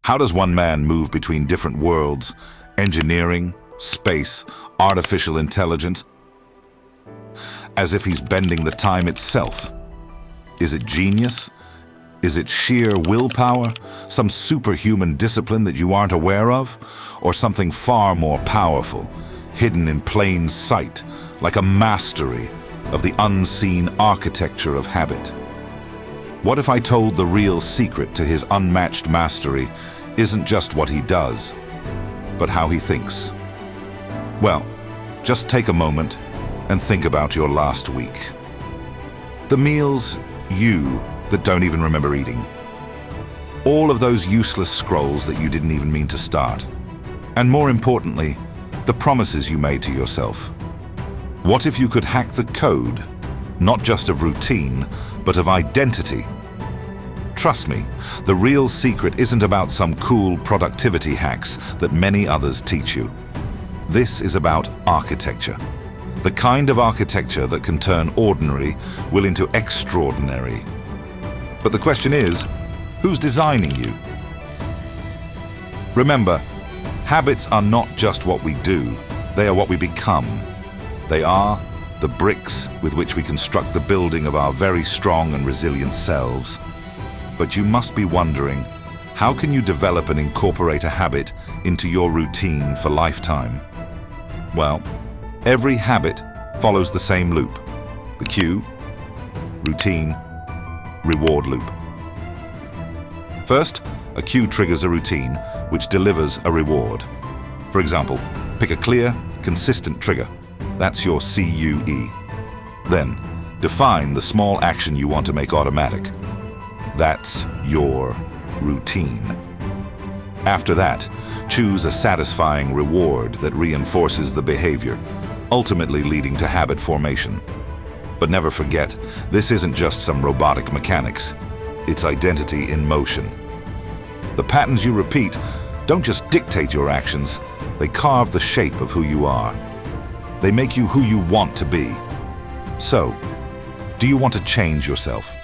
How does one man move between different worlds, engineering, space, artificial intelligence, as if he's bending the time itself? Is it genius? Is it sheer willpower, some superhuman discipline that you aren't aware of, or something far more powerful, hidden in plain sight, like a mastery of the unseen architecture of habit? What if I told the real secret to his unmatched mastery isn't just what he does, but how he thinks? Well, just take a moment and think about your last week. The meals that don't even remember eating. All of those useless scrolls that you didn't even mean to start. And more importantly, the promises you made to yourself. What if you could hack the code, not just of routine, but of identity? Trust me, the real secret isn't about some cool productivity hacks that many others teach you. This is about architecture. The kind of architecture that can turn ordinary will into extraordinary. But the question is, who's designing you? Remember, habits are not just what we do, they are what we become. They are the bricks with which we construct the building of our very strong and resilient selves. But you must be wondering, how can you develop and incorporate a habit into your routine for lifetime? Well, every habit follows the same loop. The cue, routine, reward loop. First, a cue triggers a routine, which delivers a reward. For example, pick a clear, consistent trigger. That's your CUE. Then, define the small action you want to make automatic. That's your routine. After that, choose a satisfying reward that reinforces the behavior, ultimately leading to habit formation. But never forget, this isn't just some robotic mechanics. It's identity in motion. The patterns you repeat don't just dictate your actions, they carve the shape of who you are. They make you who you want to be. So, do you want to change yourself?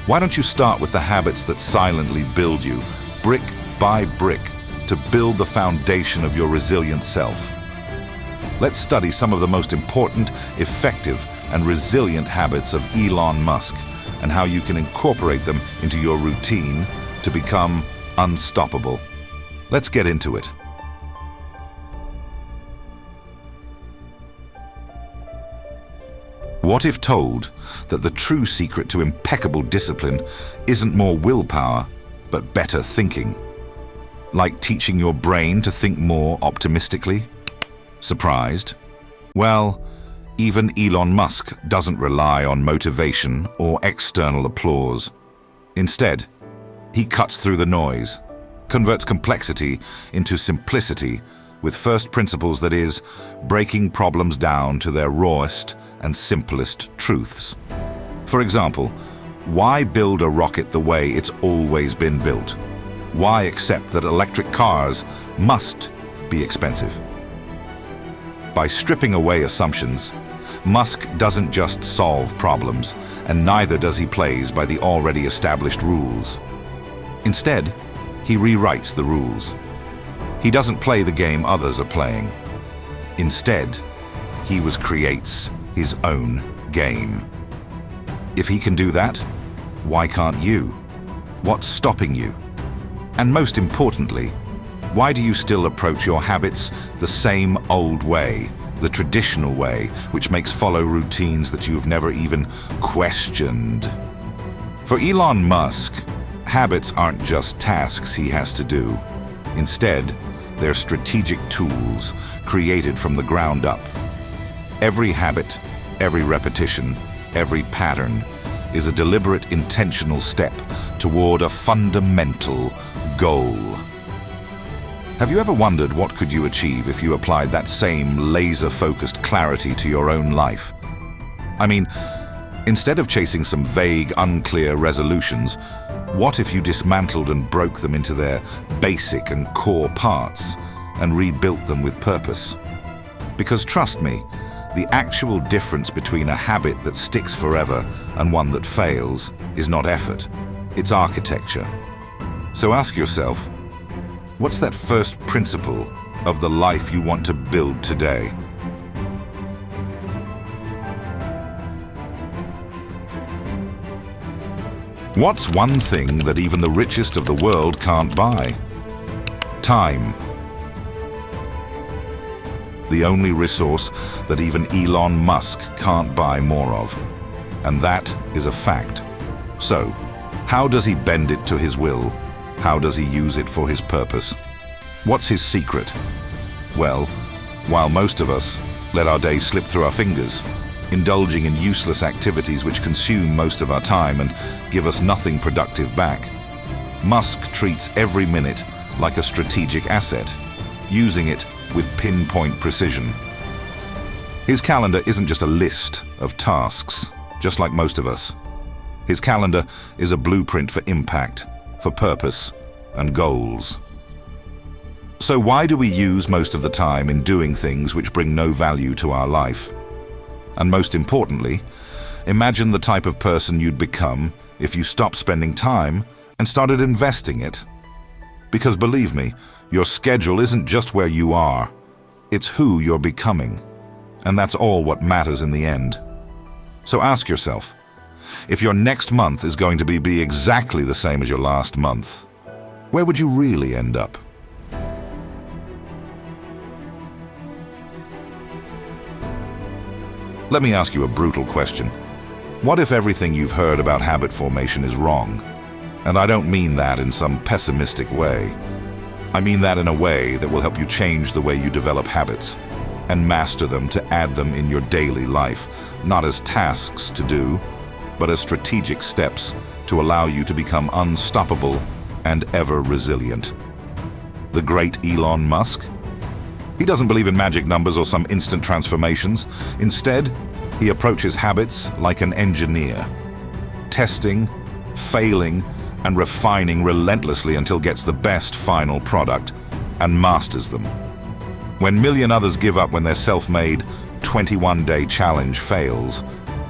Why don't you start with the habits that silently build you, brick by brick, to build the foundation of your resilient self? Let's study some of the most important, effective, and resilient habits of Elon Musk and how you can incorporate them into your routine to become unstoppable. Let's get into it. What if told that the true secret to impeccable discipline isn't more willpower, but better thinking? Like teaching your brain to think more optimistically? Surprised? Well, even Elon Musk doesn't rely on motivation or external applause. Instead, he cuts through the noise, converts complexity into simplicity with first principles, that is, breaking problems down to their rawest and simplest truths. For example, why build a rocket the way it's always been built? Why accept that electric cars must be expensive? By stripping away assumptions, Musk doesn't just solve problems, and neither does he play by the already established rules. Instead, he rewrites the rules. He doesn't play the game others are playing. Instead, he creates his own game. If he can do that, why can't you? What's stopping you? And most importantly, why do you still approach your habits the same old way, the traditional way, which makes follow routines that you've never even questioned? For Elon Musk, habits aren't just tasks he has to do. Instead, they're strategic tools created from the ground up. Every habit, every repetition, every pattern is a deliberate, intentional step toward a fundamental goal. Have you ever wondered what could you achieve if you applied that same laser-focused clarity to your own life? I mean, instead of chasing some vague, unclear resolutions, what if you dismantled and broke them into their basic and core parts and rebuilt them with purpose? Because trust me, the actual difference between a habit that sticks forever and one that fails is not effort, it's architecture. So ask yourself, what's that first principle of the life you want to build today? What's one thing that even the richest of the world can't buy? Time. The only resource that even Elon Musk can't buy more of. And that is a fact. So, how does he bend it to his will? How does he use it for his purpose? What's his secret? Well, while most of us let our days slip through our fingers, indulging in useless activities which consume most of our time and give us nothing productive back, Musk treats every minute like a strategic asset, using it with pinpoint precision. His calendar isn't just a list of tasks, just like most of us. His calendar is a blueprint for impact, for purpose, and goals. So why do we use most of the time in doing things which bring no value to our life? And most importantly, imagine the type of person you'd become if you stopped spending time and started investing it. Because believe me, your schedule isn't just where you are, it's who you're becoming. And that's all what matters in the end. So ask yourself, if your next month is going to be exactly the same as your last month, where would you really end up? Let me ask you a brutal question. What if everything you've heard about habit formation is wrong? And I don't mean that in some pessimistic way. I mean that in a way that will help you change the way you develop habits and master them to add them in your daily life, not as tasks to do, but as strategic steps to allow you to become unstoppable and ever resilient. The great Elon Musk? He doesn't believe in magic numbers or some instant transformations. Instead, he approaches habits like an engineer, testing, failing, and refining relentlessly until gets the best final product and masters them. When million others give up when their self-made 21-day challenge fails,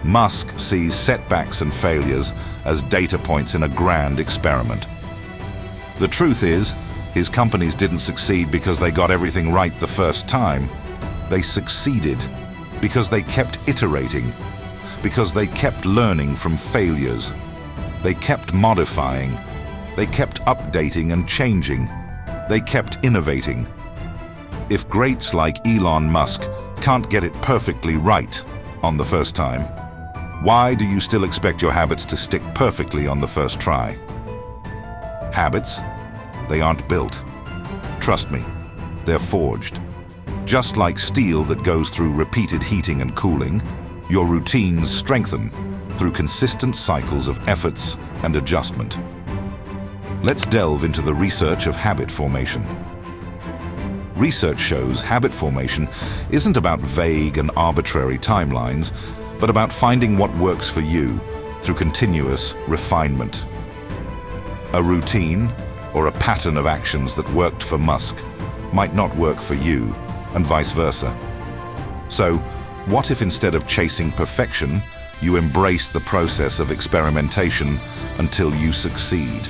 Musk sees setbacks and failures as data points in a grand experiment. The truth is, his companies didn't succeed because they got everything right the first time. They succeeded because they kept iterating, because they kept learning from failures. They kept modifying. They kept updating and changing. They kept innovating. If greats like Elon Musk can't get it perfectly right on the first time, why do you still expect your habits to stick perfectly on the first try? Habits? They aren't built. Trust me, they're forged. Just like steel that goes through repeated heating and cooling, your routines strengthen through consistent cycles of efforts and adjustment. Let's delve into the research of habit formation. Research shows habit formation isn't about vague and arbitrary timelines, but about finding what works for you through continuous refinement. A routine or a pattern of actions that worked for Musk might not work for you, and vice versa. So, what if instead of chasing perfection, you embrace the process of experimentation until you succeed?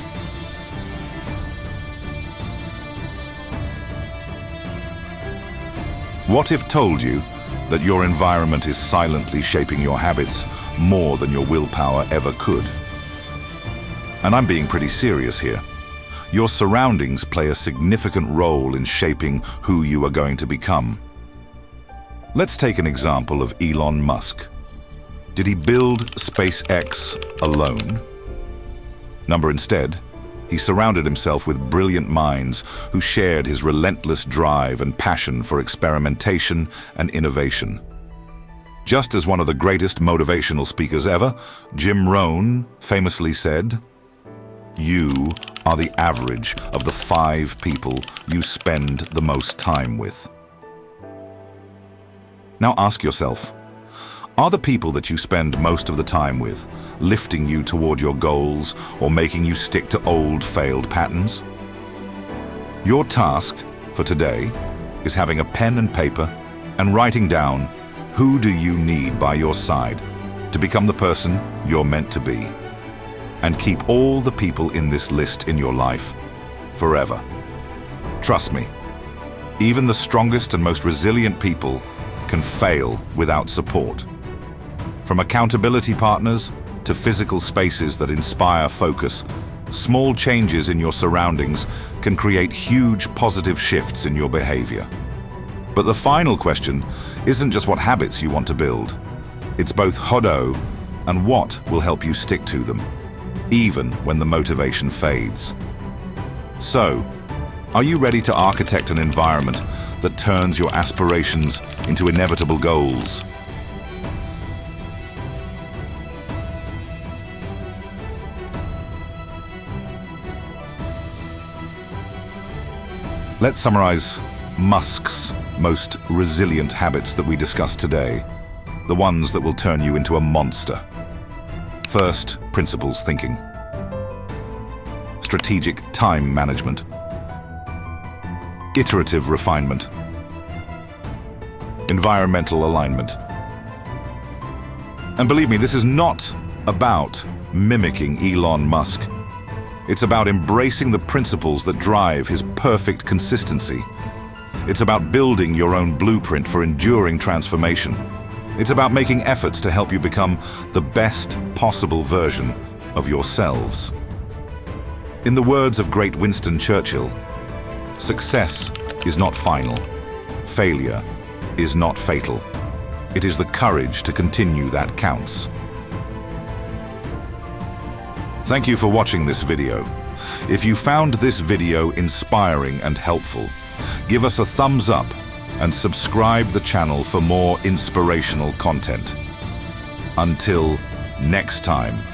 What if told you that your environment is silently shaping your habits more than your willpower ever could? And I'm being pretty serious here. Your surroundings play a significant role in shaping who you are going to become. Let's take an example of Elon Musk. Did he build SpaceX alone? Instead, he surrounded himself with brilliant minds who shared his relentless drive and passion for experimentation and innovation. Just as one of the greatest motivational speakers ever, Jim Rohn, famously said, "You are the average of the 5 people you spend the most time with." Now ask yourself, are the people that you spend most of the time with lifting you toward your goals or making you stick to old, failed patterns? Your task for today is having a pen and paper and writing down who do you need by your side to become the person you're meant to be. And keep all the people in this list in your life forever. Trust me, even the strongest and most resilient people can fail without support. From accountability partners to physical spaces that inspire focus, small changes in your surroundings can create huge positive shifts in your behavior. But the final question isn't just what habits you want to build. It's both how and what will help you stick to them, even when the motivation fades. So, are you ready to architect an environment that turns your aspirations into inevitable goals? Let's summarize Musk's most resilient habits that we discussed today, the ones that will turn you into a monster. First, principles thinking. Strategic time management. Iterative refinement. Environmental alignment. And believe me, this is not about mimicking Elon Musk. It's about embracing the principles that drive his perfect consistency. It's about building your own blueprint for enduring transformation. It's about making efforts to help you become the best possible version of yourselves. In the words of great Winston Churchill, success is not final. Failure is not fatal. It is the courage to continue that counts. Thank you for watching this video. If you found this video inspiring and helpful, give us a thumbs up and subscribe the channel for more inspirational content. Until next time.